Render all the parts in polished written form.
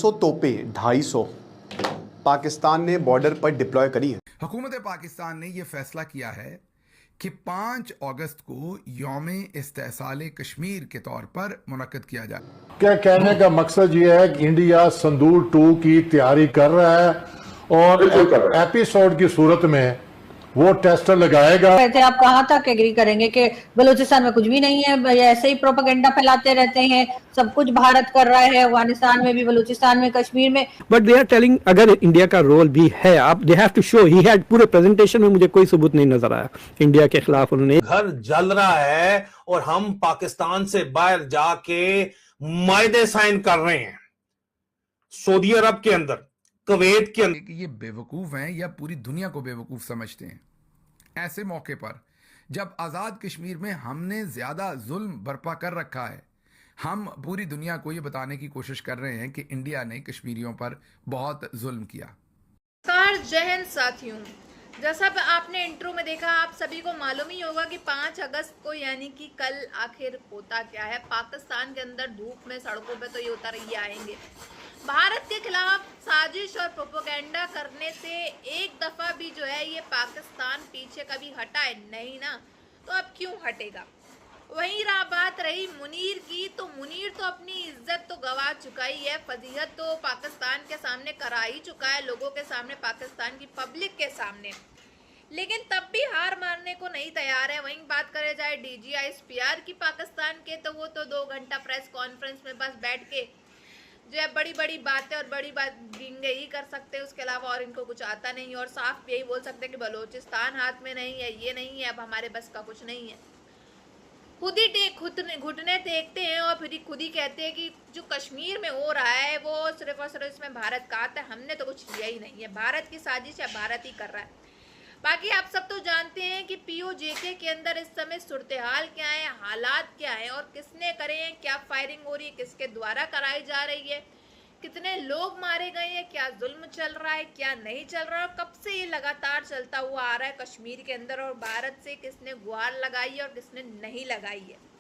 250 तोपें 250 पाकिस्तान ने बॉर्डर पर डिप्लॉय करी है। हुकूमत पाकिस्तान ने यह फैसला किया है कि 5 अगस्त को यौम इस्तेसाल कश्मीर के तौर पर मुनक्कद किया जाए। क्या कहने का मकसद ये है कि इंडिया संदूर 2 की तैयारी कर रहा है और एपिसोड की सूरत में वो टेस्टर लगाएगा। कहते आप कहाँ तक एग्री करेंगे कि बलूचिस्तान में कुछ भी नहीं है, ऐसे ही प्रोपेगेंडा फैलाते रहते हैं, सब कुछ भारत कर रहा है, अफगानिस्तान में भी, बलूचिस्तान में, कश्मीर में। बट दे आर टेलिंग अगर इंडिया का रोल भी है, आप they have to show. He had पूरे प्रेजेंटेशन में मुझे कोई सबूत नहीं नजर आया इंडिया के खिलाफ। उन्होंने घर जल रहा है और हम पाकिस्तान से बाहर जाके मायदे साइन कर रहे हैं, सऊदी अरब के अंदर, कुवैत के अंदर। कि ये बेवकूफ हैं या पूरी दुनिया को बेवकूफ समझते हैं। ऐसे मौके पर जब आजाद कश्मीर में हमने ज्यादा जुल्म बर्पा कर रखा है, हम पूरी दुनिया को ये बताने की कोशिश कर रहे हैं कि इंडिया ने कश्मीरियों पर बहुत जुल्म किया। नमस्कार जय हिंद साथियों, जैसा आपने इंट्रो में देखा, आप सभी को मालूम ही होगा कि 5 अगस्त को यानी कि कल आखिर होता क्या है। पाकिस्तान के अंदर धूप में सड़कों पे तो ये उतर ही आएंगे। भारत के खिलाफ साजिश और प्रोपेगेंडा करने से एक दफा भी जो है ये पाकिस्तान पीछे कभी हटा है नहीं ना, तो अब क्यों हटेगा। वहीं रहा बात रही मुनीर की, तो मुनीर तो अपनी इज्जत तो गवा चुका ही है, फजीहत तो पाकिस्तान के सामने करा ही चुका है, लोगों के सामने, पाकिस्तान की पब्लिक के सामने, लेकिन तब भी हार मानने को नहीं तैयार है। वहीं बात करे जाए DGISPR की पाकिस्तान के, तो वो तो 2 घंटा प्रेस कॉन्फ्रेंस में बस बैठ के जो है बड़ी बड़ी बातें और बड़ी बात गिंगे ही कर सकते हैं, उसके अलावा और इनको कुछ आता नहीं, और साफ यही बोल सकते हैं कि बलूचिस्तान हाथ में नहीं है, ये नहीं है, अब हमारे बस का कुछ नहीं है। खुद ही घुटने देखते हैं और फिर खुद ही कहते हैं कि जो कश्मीर में हो रहा है वो सिर्फ और सिर्फ इसमें भारत का हाथ है, हमने तो कुछ किया ही नहीं है, भारत की साजिश है, भारत ही कर रहा है। बाकी आप सब तो जानते हैं कि POJK के अंदर इस समय सूरत-ए-हाल क्या है, हालात क्या है और किसने करे हैं, क्या फायरिंग हो रही है, किसके द्वारा कराई जा रही है, कितने लोग मारे गए हैं, क्या जुल्म चल रहा है, क्या नहीं चल रहा है, और कब से ये लगातार चलता हुआ आ रहा है कश्मीर के अंदर, और भारत से किसने गुहार लगाई है और किसने नहीं लगाई है।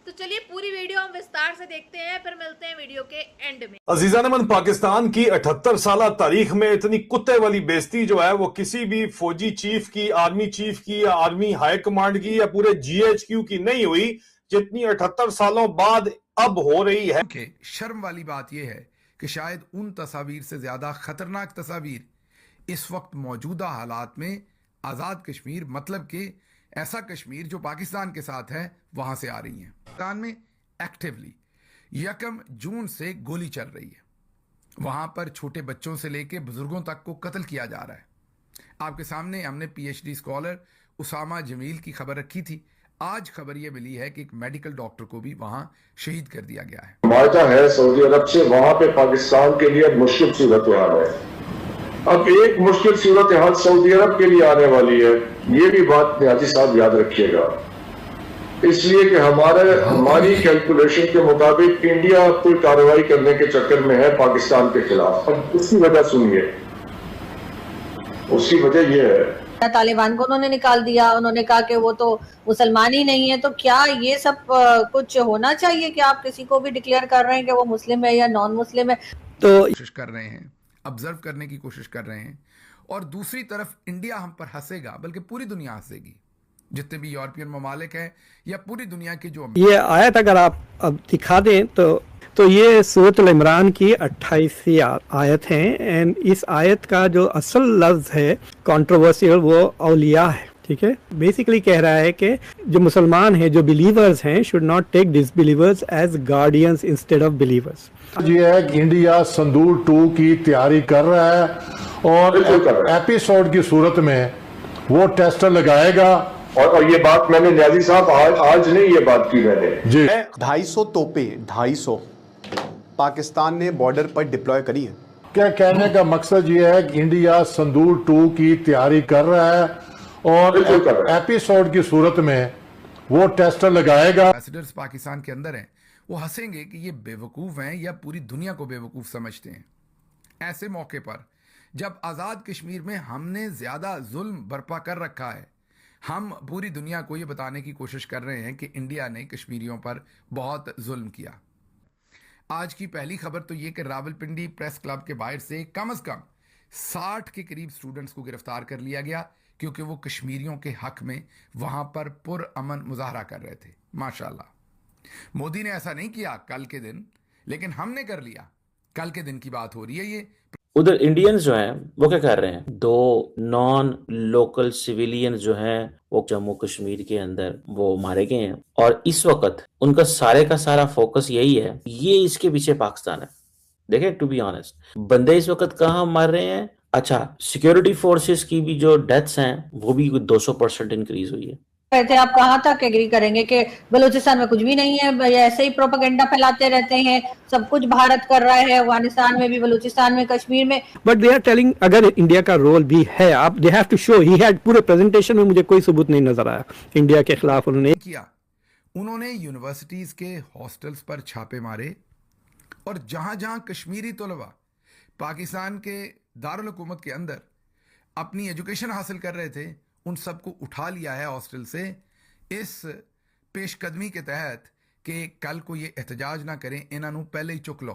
तो चलिए पूरी वीडियो हम विस्तार से देखते हैं, फिर मिलते हैं वीडियो के एंड में। अजीजान, पाकिस्तान की 78 साल तारीख में इतनी कुत्ते वाली बेइज्जती जो है वो किसी भी फौजी चीफ की, आर्मी चीफ की, या आर्मी हाई कमांड की, या पूरे GHQ की नहीं हुई जितनी 78 सालों बाद अब हो रही है। शर्म वाली बात यह है कि शायद उन तस्वीर से ज्यादा खतरनाक तस्वीर इस वक्त मौजूदा हालात में आजाद कश्मीर, मतलब कि ऐसा कश्मीर जो पाकिस्तान के साथ है, वहां से आ रही हैं। पाकिस्तान में एक्टिवली 1 जून से गोली चल रही है, वहां पर छोटे बच्चों से लेकर बुजुर्गों तक को कत्ल किया जा रहा है। आपके सामने हमने PhD स्कॉलर उसामा जमील की खबर रखी थी। आज खबर यह मिली है कि एक मेडिकल डॉक्टर को भी वहां शहीद कर दिया गया है। मायदा है सऊदी अरब से, वहां पे पाकिस्तान के लिए मुश्किल सूरत हाल है। अब एक मुश्किल सूरत हाल सऊदी अरब के लिए आने वाली है, ये भी बात न्याजी साहब याद रखिएगा, इसलिए कि हमारी कैलकुलेशन के मुताबिक इंडिया कोई कार्रवाई करने के चक्कर में है पाकिस्तान के खिलाफ। अब उसकी वजह सुनिए, उसकी वजह यह है, तालिबान को उन्होंने निकाल दिया, उन्होंने कहा कि वो तो मुसलमान ही नहीं है। तो क्या ये सब कुछ होना चाहिए कि आप किसी को भी डिक्लेयर कर रहे हैं कि वो मुस्लिम है या नॉन मुस्लिम है? तो कोशिश कर रहे हैं, ऑब्जर्व करने की कोशिश कर रहे हैं, और दूसरी तरफ इंडिया हम पर हंसेगा, बल्कि पूरी दुनिया हंसेगी, जितने भी यूरोपियन ममालिक हैं या पूरी दुनिया के जो। ये आयत अगर आप अब दिखा दें तो ये सूरत अल इमरान की 28वीं आयत है, एंड इस आयत का जो असल लफ्ज है कंट्रोवर्शियल वो औलिया है, ठीक है। बेसिकली कह रहा है कि जो मुसलमान हैं, जो बिलीवर्स हैं, should not take disbelievers as guardians instead of believers. ये है कि इंडिया संदूर 2 की तैयारी कर रहा है और एपिसोड की सूरत में वो टेस्टर लगाएगा। और ये बात मैंने न्याजी साहब आज नहीं ये बात की मैंने जी। 250 तोपें 250 पाकिस्तान ने बॉर्डर पर डिप्लॉय करी है। क्या कहने का मकसद ये है कि इंडिया संदूर 2 की तैयारी कर रहा है और एपिसोड की सूरत में वो टेस्टर लगाएगा। एम्बेसडर्स पाकिस्तान के अंदर हैं, वो हंसेंगे कि ये बेवकूफ हैं या पूरी दुनिया को बेवकूफ समझते हैं। ऐसे मौके पर जब आजाद कश्मीर में हमने ज्यादा जुल्म बर्पा कर रखा है, हम पूरी दुनिया को ये बताने की कोशिश कर रहे हैं कि इंडिया ने कश्मीरियों पर बहुत जुल्म किया। आज की पहली खबर तो ये कि रावलपिंडी प्रेस क्लब के बाहर से कम 60 के करीब स्टूडेंट्स को गिरफ्तार कर लिया गया क्योंकि वो कश्मीरियों के हक में वहां पर पुरअमन मुजाहरा कर रहे थे। माशाल्लाह, मोदी ने ऐसा नहीं किया कल के दिन, लेकिन हमने कर लिया। कल के दिन की बात हो रही है ये। उधर इंडियंस जो हैं वो क्या कर रहे हैं, 2 नॉन लोकल सिविलियन जो हैं वो जम्मू कश्मीर के अंदर वो मारे गए हैं, और इस वक्त उनका सारे का सारा फोकस यही है, ये इसके पीछे पाकिस्तान है। देखें, टू बी ऑनेस्ट, बंदे इस वक्त कहाँ मार रहे हैं। अच्छा, सिक्योरिटी फोर्सेस की भी जो डेथ्स हैं वो भी 200% इंक्रीज हुई है। कहते हैं आप कहाँ तक एग्री करेंगे कि बलूचिस्तान में कुछ भी नहीं है, ऐसे ही प्रोपेगेंडा फैलाते रहते हैं, सब कुछ भारत कर रहा है, अफगानिस्तान में भी, बलूचिस्तान में, कश्मीर में। बट दे आर टेलिंग अगर इंडिया का रोल भी है, आप they have to show. He had पूरे प्रेजेंटेशन में मुझे कोई सबूत नहीं नजर आया इंडिया के खिलाफ उन्होंने किया। उन्होंने यूनिवर्सिटीज के हॉस्टल्स पर छापे मारे और जहां जहां कश्मीरी तलबा पाकिस्तान के दारुल हुकूमत के अंदर अपनी एजुकेशन हासिल कर रहे थे, उन सबको उठा लिया है हॉस्टल से इस पेशकदमी के तहत कि कल को ये एहतजाज ना करें, इन्होंने पहले ही चुक लो।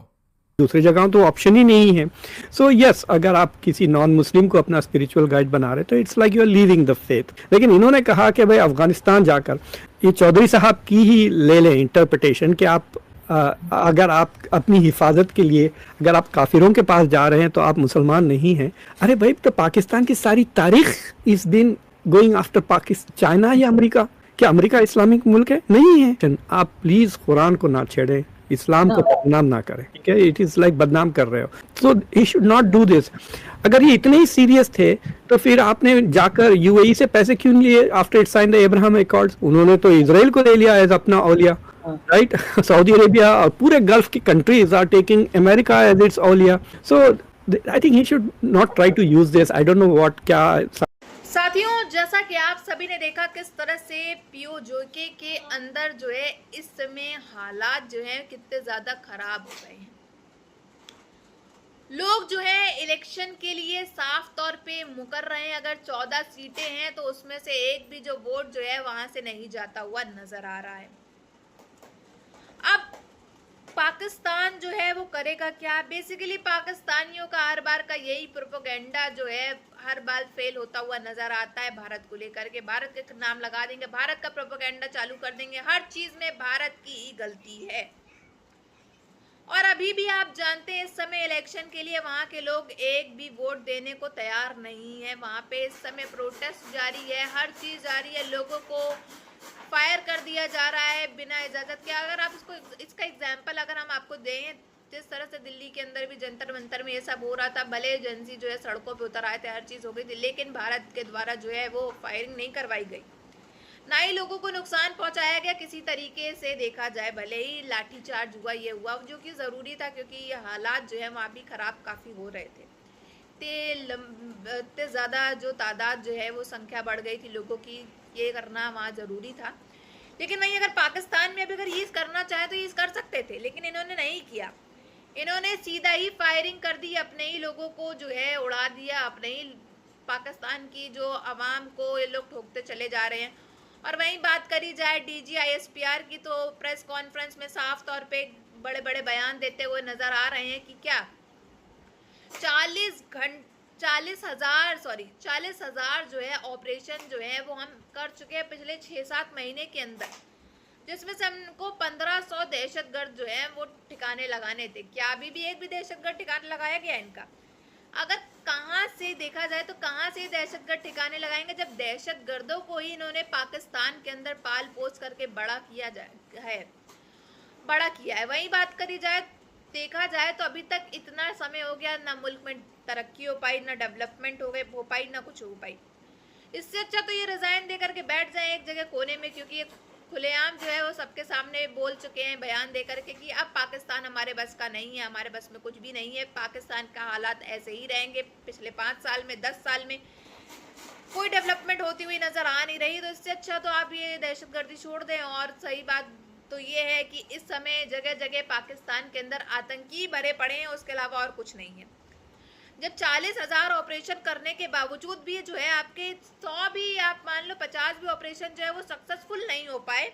दूसरी जगह तो ऑप्शन ही नहीं है। सो यस, अगर आप किसी नॉन मुस्लिम को अपना स्पिरिचुअल गाइड बना रहे तो it's like you are leaving the faith. लेकिन इन्होंने कहा कि भाई अफगानिस्तान जाकर, ये चौधरी साहब की ही ले लें इंटरप्रिटेशन कि आप अगर आप अपनी हिफाजत के लिए अगर आप काफिरों के पास जा रहे हैं तो आप मुसलमान नहीं हैं। अरे भाई, तो पाकिस्तान की सारी तारीख इस दिन गोइंग आफ्टर पाकिस्तान, चाइना या अमेरिका? क्या अमेरिका इस्लामिक मुल्क है? नहीं है। आप प्लीज कुरान को ना छेड़ें, इस्लाम को बदनाम ना करें, ठीक है? इट इज लाइक बदनाम कर रहे हो, so he should not do this. अगर ये इतने ही सीरियस थे तो फिर आपने जाकर यूएई से पैसे क्यों लिए after it sign the Abraham accords? उन्होंने तो इजराइल को ले लिया एज अपना औलिया, राइट? सऊदी अरेबिया और पूरे गल्फ की countries are taking America as its औलिया। So I think he should not try to use this. I don't know what क्या। साथियों, जैसा कि आप सभी ने देखा किस तरह से पीओजे के अंदर जो है इस समय हालात जो है कितने ज्यादा खराब हो गए हैं। लोग जो है इलेक्शन के लिए साफ तौर पे मुकर रहे हैं। अगर 14 सीटें हैं तो उसमें से एक भी जो वोट जो है वहां से नहीं जाता हुआ नजर आ रहा है। अब पाकिस्तान जो है वो करेगा क्या? बेसिकली पाकिस्तानियों का हर बार का यही प्रोपेगेंडा जो है हर बार फेल होता हुआ नजर आता है भारत को लेकर के। भारत के नाम लगा देंगे, भारत का प्रोपेगेंडा चालू कर देंगे, हर चीज में भारत की ही गलती है। और अभी भी आप जानते हैं इस समय इलेक्शन के लिए वहां के लोग एक भी वोट देने को तैयार नहीं है। वहां पे इस समय प्रोटेस्ट जारी है, हर चीज जारी है, लोगों को फायर कर दिया जा रहा है बिना इजाजत के। अगर आप इसका एग्जाम्पल अगर हम आपको दें, जिस तरह से दिल्ली के अंदर भी जंतर मंतर में ये सब हो रहा था, भले एजेंसी जो है सड़कों पे उतर आए थे, हर चीज हो गई थी, लेकिन भारत के द्वारा जो है वो फायरिंग नहीं करवाई गई, ना ही लोगों को नुकसान पहुंचाया गया किसी तरीके से देखा जाए। भले ही लाठीचार्ज हुआ, ये हुआ जो कि जरूरी था क्योंकि ये हालात जो है वहाँ भी खराब काफी हो रहे थे। इतने ज्यादा जो तादाद जो है वो संख्या बढ़ गई थी लोगों की, ये करना वहाँ जरूरी था। लेकिन वहीं अगर पाकिस्तान में भी अगर ये करना चाहे तो ये कर सकते थे, लेकिन इन्होंने नहीं किया। इन्होंने सीधा ही फायरिंग कर दी, अपने ही लोगों को जो है उड़ा दिया, अपने ही पाकिस्तान की जो आवाम को ये लोग ठोकते चले जा रहे हैं। और वहीं बात करी जाए डीजी ISPR की, तो प्रेस कॉन्फ्रेंस में साफ तौर पे बड़े बड़े बयान देते हुए नजर आ रहे हैं कि क्या 40,000 जो है ऑपरेशन जो है वो हम कर चुके हैं पिछले 6-7 महीने के अंदर, जिसमें से हमको 1500 दहशतगर्द जो है वो ठिकाने लगाने थे। क्या अभी भी एक भी दहशतगर्द ठिकाना लगाया गया इनका? अगर कहाँ से देखा जाए तो कहाँ से दहशतगर्द ठिकाने लगाएंगे जब दहशतगर्दों को ही इन्होंने पाकिस्तान के अंदर पाल पोस करके बड़ा किया है। वही बात करी जाए, देखा जाए तो अभी तक इतना समय हो गया, ना मुल्क में तरक्की हो पाई, ना डेवलपमेंट हो पाई, ना कुछ हो पाई। इससे अच्छा तो ये रिजाइन दे करके बैठ जाए एक जगह कोने में, क्योंकि ये खुलेआम जो है वो सबके सामने बोल चुके हैं बयान दे करके कि अब पाकिस्तान हमारे बस का नहीं है, हमारे बस में कुछ भी नहीं है, पाकिस्तान का हालात ऐसे ही रहेंगे। पिछले 5 साल में 10 साल में कोई डेवलपमेंट होती हुई नजर आ नहीं रही। तो इससे अच्छा तो आप ये दहशतगर्दी छोड़ दें। और सही बात तो ये है कि इस समय जगह जगह पाकिस्तान के अंदर आतंकी भरे पड़े हैं, उसके अलावा और कुछ नहीं है। जब 40,000 ऑपरेशन करने के बावजूद भी जो है आपके 100 भी, आप मान लो 50 भी ऑपरेशन जो है वो सक्सेसफुल नहीं हो पाए,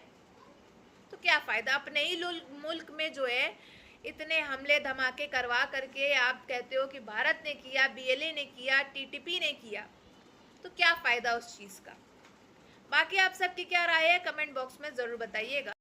तो क्या फायदा? अपने ही मुल्क में जो है इतने हमले धमाके करवा करके आप कहते हो कि भारत ने किया, BLA ने किया, TTP ने किया, तो क्या फ़ायदा उस चीज़ का। बाकी आप सबकी क्या राय है कमेंट बॉक्स में ज़रूर बताइएगा।